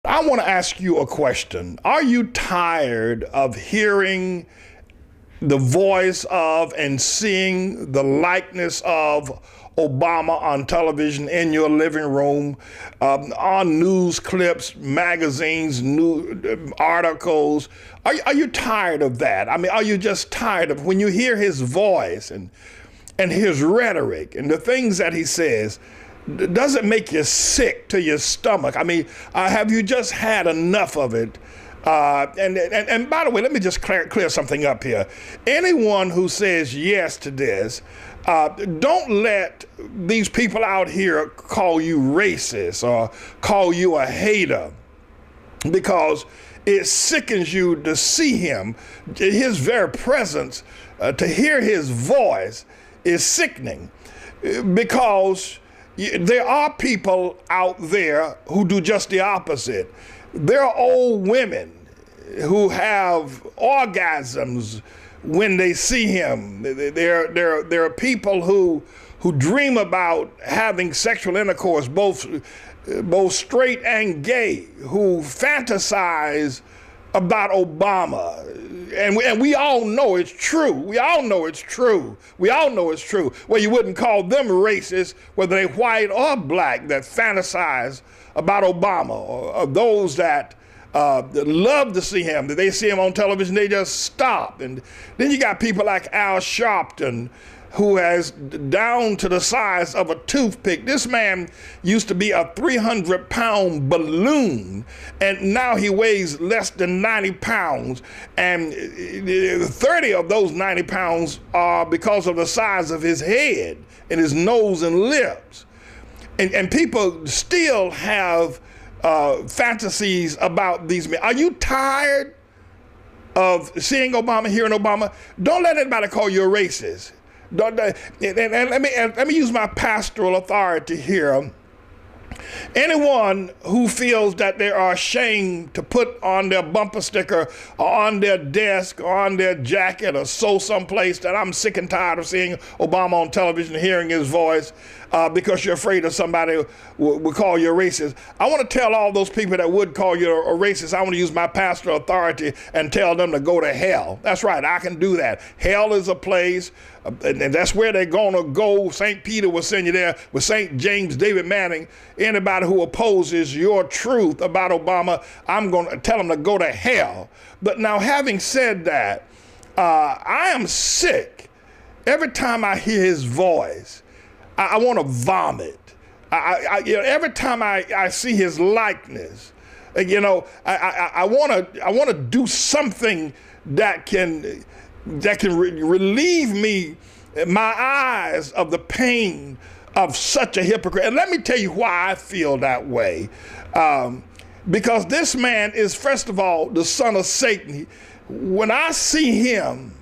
I want to ask you a question. Are you tired of hearing the voice of and seeing the likeness of Obama on television in your living room, on news clips, magazines, new articles? Are you tired of that? I mean, are you just tired of when you hear his voice and his rhetoric and the things that he says? Does it make you sick to your stomach? I mean, have you just had enough of it? And by the way, let me just clear something up here. Anyone who says yes to this, don't let these people out here call you racist or call you a hater, because it sickens you to see him. His very presence, to hear his voice is sickening, because there are people out there who do just the opposite. There are old women who have orgasms when they see him. There are people who dream about having sexual intercourse, both straight and gay, who fantasize about Obama. And we all know it's true. We all know it's true. Well, you wouldn't call them racist, whether they're white or black, that fantasize about Obama, or those that love to see him, that they see him on television, they just stop. And then you got people like Al Sharpton, who has down to the size of a toothpick. This man used to be a 300-pound balloon, and now he weighs less than 90 pounds. And 30 of those 90 pounds are because of the size of his head and his nose and lips. And people still have fantasies about these men. Are you tired of seeing Obama, hearing Obama? Don't let anybody call you a racist. And let me use my pastoral authority here. Anyone who feels that they are ashamed to put on their bumper sticker or on their desk or on their jacket or sew someplace that I'm sick and tired of seeing Obama on television and hearing his voice, because you're afraid of somebody will call you a racist. I want to tell all those people that would call you a racist, I want to use my pastoral authority and tell them to go to hell. That's right, I can do that. Hell is a place, and that's where they're going to go. St. Peter will send you there with St. James David Manning. Anybody who opposes your truth about Obama, I'm going to tell them to go to hell. But now, having said that, I am sick. Every time I hear his voice, I want to vomit. Every time I see his likeness, I want to do something that can relieve me, my eyes, of the pain of such a hypocrite. And let me tell you why I feel that way. Because this man is, first of all, the son of Satan. When I see him,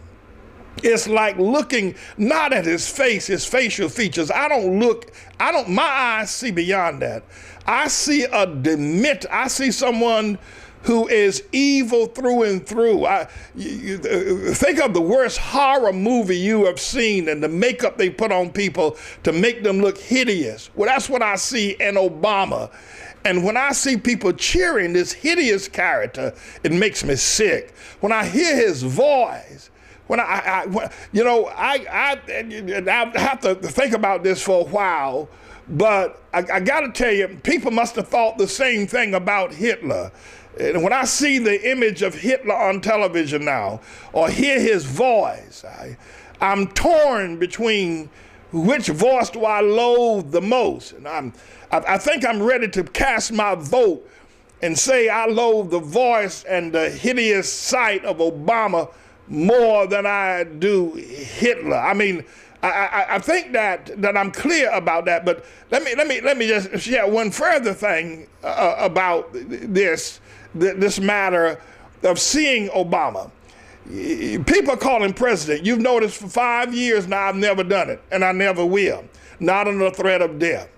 it's like looking not at his face, his facial features. My eyes see beyond that. I see I see someone who is evil through and through. Think of the worst horror movie you have seen and the makeup they put on people to make them look hideous. Well, that's what I see in Obama. And when I see people cheering this hideous character, it makes me sick. When I hear his voice, I have to think about this for a while, but I got to tell you, people must have thought the same thing about Hitler. And when I see the image of Hitler on television now, or hear his voice, I'm torn between which voice do I loathe the most. And I think I'm ready to cast my vote and say I loathe the voice and the hideous sight of Obama more than I do Hitler. I mean, I think that I'm clear about that. But let me just share one further thing about this matter of seeing Obama. People call him president. You've noticed for 5 years now I've never done it, and I never will, not under threat of death.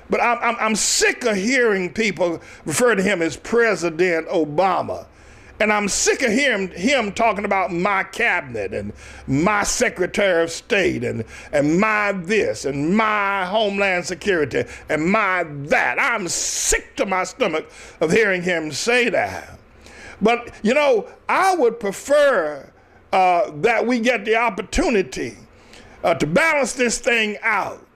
But I'm sick of hearing people refer to him as President Obama. And I'm sick of hearing him talking about my cabinet and my Secretary of State and my this and my Homeland Security and my that. I'm sick to my stomach of hearing him say that. But, you know, I would prefer that we get the opportunity to balance this thing out,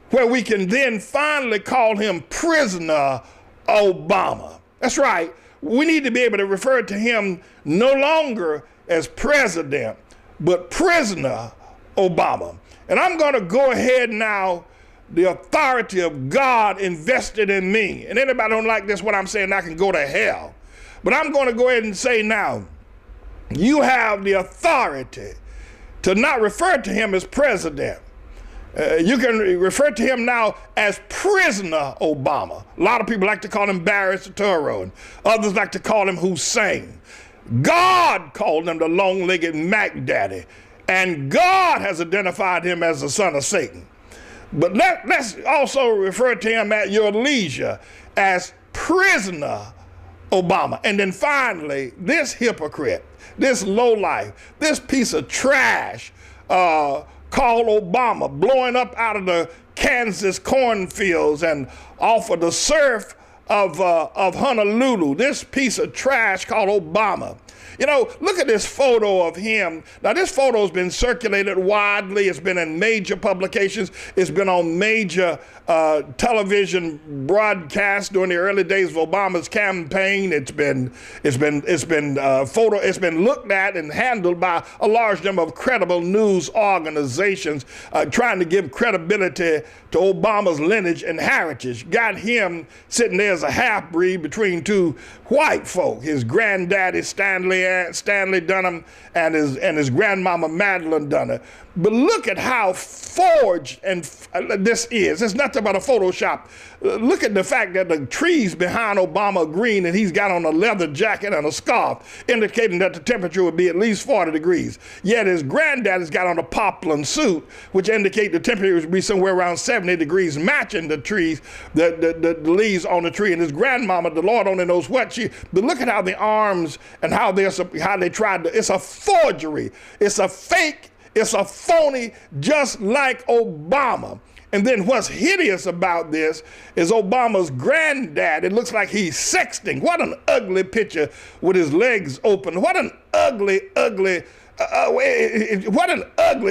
where we can then finally call him Prisoner Obama. That's right. We need to be able to refer to him no longer as president, but Prisoner Obama. And I'm going to go ahead now, the authority of God invested in me. And anybody don't like this, what I'm saying, I can go to hell. But I'm going to go ahead and say now, you have the authority to not refer to him as president. You can refer to him now as Prisoner Obama. A lot of people like to call him Barry Soetoro, and others like to call him Hussein. God called him the long-legged Mac Daddy, and God has identified him as the son of Satan. But let's also refer to him at your leisure as Prisoner Obama. And then finally, this hypocrite, this lowlife, this piece of trash called Obama, blowing up out of the Kansas cornfields and off of the surf of Honolulu, this piece of trash called Obama. You know, look at this photo of him. Now, this photo has been circulated widely. It's been in major publications. It's been on major television broadcasts during the early days of Obama's campaign. It's been looked at and handled by a large number of credible news organizations trying to give credibility to Obama's lineage and heritage. Got him sitting there as a half-breed between two white folk, his granddaddy Stanley Dunham and his grandmama Madeline Dunham. But look at how forged and this is. It's nothing but a Photoshop. Look at the fact that the trees behind Obama are green and he's got on a leather jacket and a scarf, indicating that the temperature would be at least 40 degrees. Yet his granddaddy's got on a poplin suit, which indicate the temperature would be somewhere around 70 degrees, matching the trees, the leaves on the tree. And his grandmama, the Lord only knows what she, but look at how the arms and how they tried to, it's a forgery. It's a fake. It's a phony, just like Obama. And then what's hideous about this is Obama's granddad. It looks like he's sexting. What an ugly picture with his legs open. What an ugly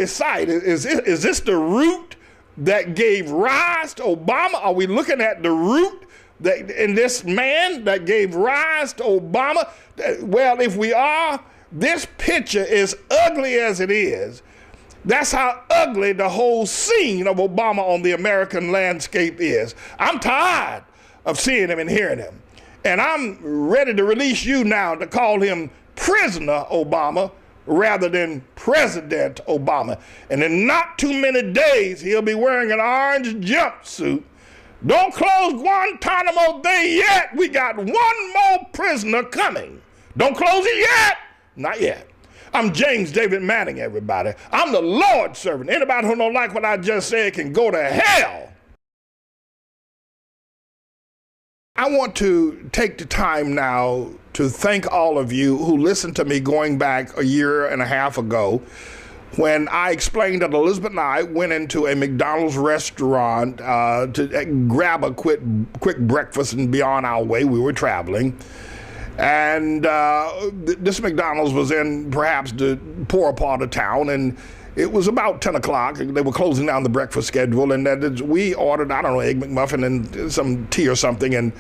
sight. Is this the root that gave rise to Obama? Are we looking at the root in this man that gave rise to Obama? Well, if we are, this picture, is ugly as it is, that's how ugly the whole scene of Obama on the American landscape is. I'm tired of seeing him and hearing him. And I'm ready to release you now to call him Prisoner Obama rather than President Obama. And in not too many days, he'll be wearing an orange jumpsuit. Don't close Guantanamo Bay yet. We got one more prisoner coming. Don't close it yet. Not yet. I'm James David Manning, everybody. I'm the Lord's servant. Anybody who don't like what I just said can go to hell. I want to take the time now to thank all of you who listened to me going back a year and a half ago when I explained that Elizabeth and I went into a McDonald's restaurant to grab a quick breakfast and be on our way. We were traveling. And this McDonald's was in perhaps the poorer part of town, and it was about 10 o'clock. They were closing down the breakfast schedule, and we ordered, I don't know, Egg McMuffin and some tea or something, and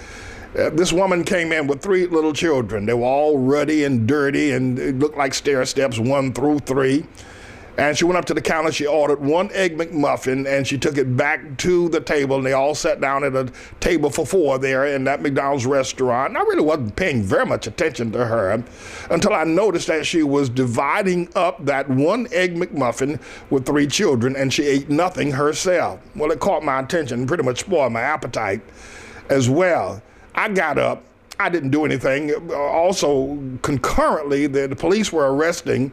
this woman came in with 3 little children. They were all ruddy and dirty, and it looked like stair steps 1 through 3. And she went up to the counter, she ordered 1 Egg McMuffin, and she took it back to the table, and they all sat down at a table for 4 there in that McDonald's restaurant. And I really wasn't paying very much attention to her until I noticed that she was dividing up that 1 Egg McMuffin with 3 children, and she ate nothing herself. Well, it caught my attention and pretty much spoiled my appetite as well. I got up. I didn't do anything. Also, concurrently, the police were arresting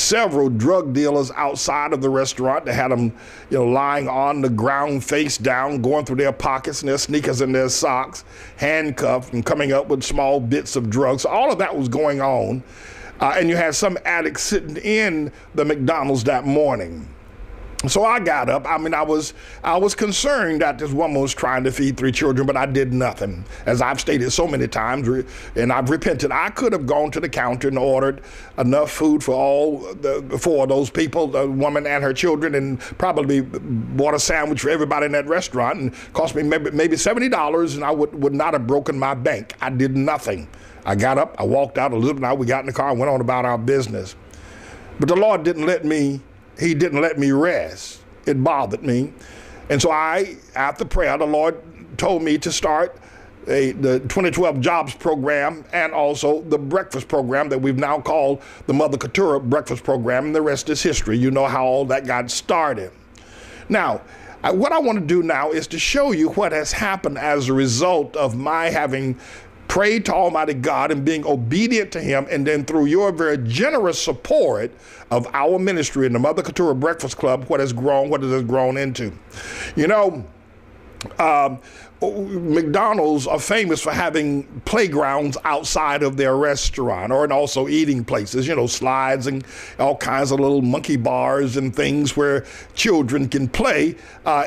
several drug dealers outside of the restaurant. They had them, lying on the ground face down, going through their pockets and their sneakers and their socks, handcuffed and coming up with small bits of drugs. So all of that was going on. And you had some addicts sitting in the McDonald's that morning. So I got up. I was concerned that this woman was trying to feed 3 children, but I did nothing. As I've stated so many times, and I've repented, I could have gone to the counter and ordered enough food for for those people, the woman and her children, and probably bought a sandwich for everybody in that restaurant, and cost me maybe $70, and I would not have broken my bank. I did nothing. I got up, I walked out, Elizabeth and I, we got in the car and went on about our business. But the Lord didn't let me rest. It bothered me. And so after prayer, the Lord told me to start the 2012 jobs program and also the breakfast program that we've now called the Mother Keturah breakfast program, and the rest is history. You know how all that got started. Now, what I want to do now is to show you what has happened as a result of my having prayed to Almighty God and being obedient to Him, and then through your very generous support of our ministry in the Mother Keturah Breakfast Club, what it has grown into. McDonald's are famous for having playgrounds outside of their restaurant, and also eating places, slides and all kinds of little monkey bars and things where children can play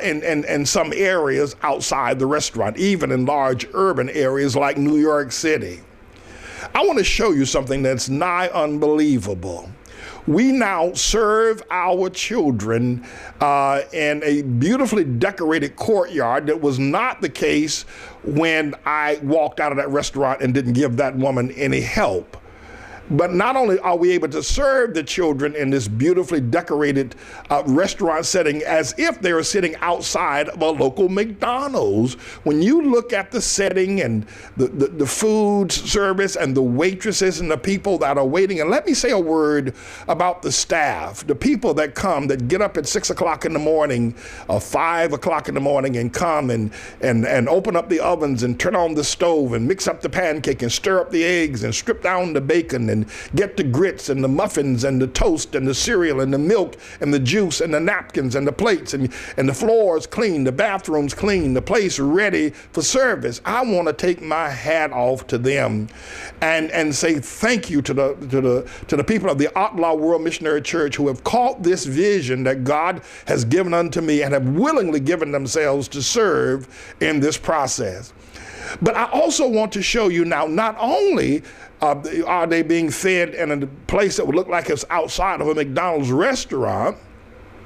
in some areas outside the restaurant, even in large urban areas like New York City. I want to show you something that's nigh unbelievable. We now serve our children in a beautifully decorated courtyard. That was not the case when I walked out of that restaurant and didn't give that woman any help. But not only are we able to serve the children in this beautifully decorated restaurant setting as if they were sitting outside of a local McDonald's. When you look at the setting and the food service and the waitresses and the people that are waiting, and let me say a word about the staff, the people that come, that get up at 6 o'clock in the morning or 5 o'clock in the morning and come and open up the ovens and turn on the stove and mix up the pancake and stir up the eggs and strip down the bacon and get the grits and the muffins and the toast and the cereal and the milk and the juice and the napkins and the plates and the floors clean, the bathrooms clean, the place ready for service. I want to take my hat off to them and say thank you to the people of the Outlaw World Missionary Church who have caught this vision that God has given unto me and have willingly given themselves to serve in this process. But I also want to show you now, not only are they being fed in a place that would look like it's outside of a McDonald's restaurant,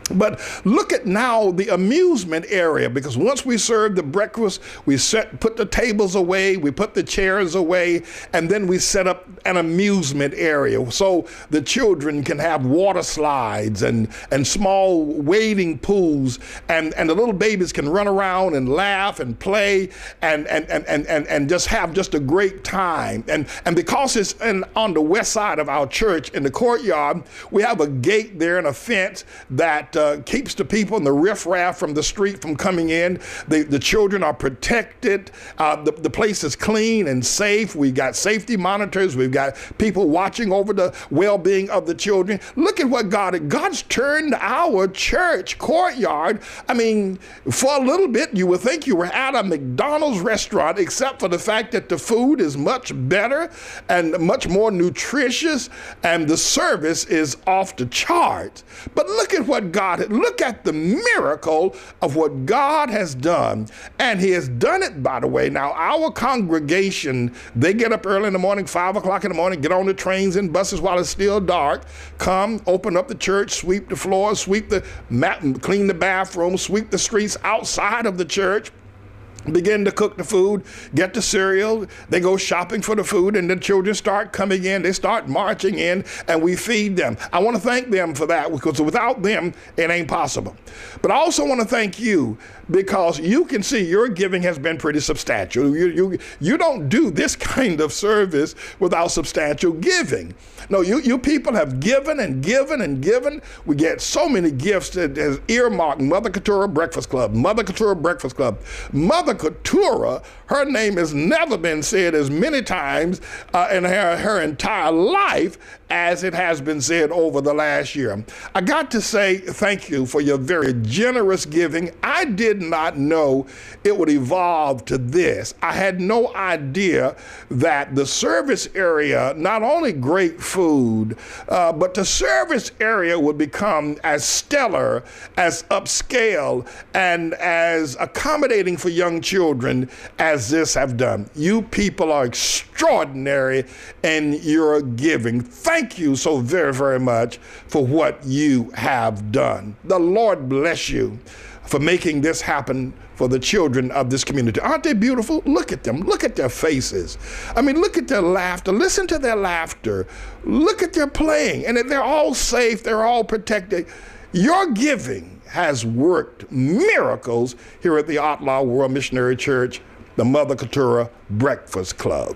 but look at now the amusement area, because once we serve the breakfast, we put the tables away, we put the chairs away, and then we set up an amusement area so the children can have water slides and small wading pools, and the little babies can run around and laugh and play and just have just a great time. And because it's on the west side of our church in the courtyard, we have a gate there and a fence that keeps the people and the riffraff from the street from coming in. The children are protected. The place is clean and safe. We've got safety monitors. We've got people watching over the well-being of the children. Look at what God's turned our church courtyard. I mean, for a little bit, you would think you were at a McDonald's restaurant, except for the fact that the food is much better and much more nutritious, and the service is off the charts. But look at what look at the miracle of what God has done. And He has done it, by the way. Now, our congregation, they get up early in the morning, 5 o'clock in the morning, get on the trains and buses while it's still dark, come, open up the church, sweep the floors, sweep the mat, clean the bathroom, sweep the streets outside of the church, begin to cook the food, get the cereal, they go shopping for the food, and the children start coming in, they start marching in, and we feed them. I want to thank them for that, because without them, it ain't possible. But I also want to thank you, because you can see your giving has been pretty substantial. You don't do this kind of service without substantial giving. No, you people have given and given and given. We get so many gifts that is earmarked Mother Keturah Breakfast Club, Mother Keturah Breakfast Club, Mother Couture, her name has never been said as many times in her entire life as it has been said over the last year. I got to say thank you for your very generous giving. I did not know it would evolve to this. I had no idea that the service area, not only great food, but the service area would become as stellar, as upscale, and as accommodating for young children as this have done. You people are extraordinary in your giving. Thank you so very, very much for what you have done. The Lord bless you for making this happen for the children of this community. Aren't they beautiful? Look at them. Look at their faces. I mean, look at their laughter. Listen to their laughter. Look at their playing. And they're all safe. They're all protected. Your giving has worked miracles here at the Outlaw World Missionary Church, the Mother Couture Breakfast Club.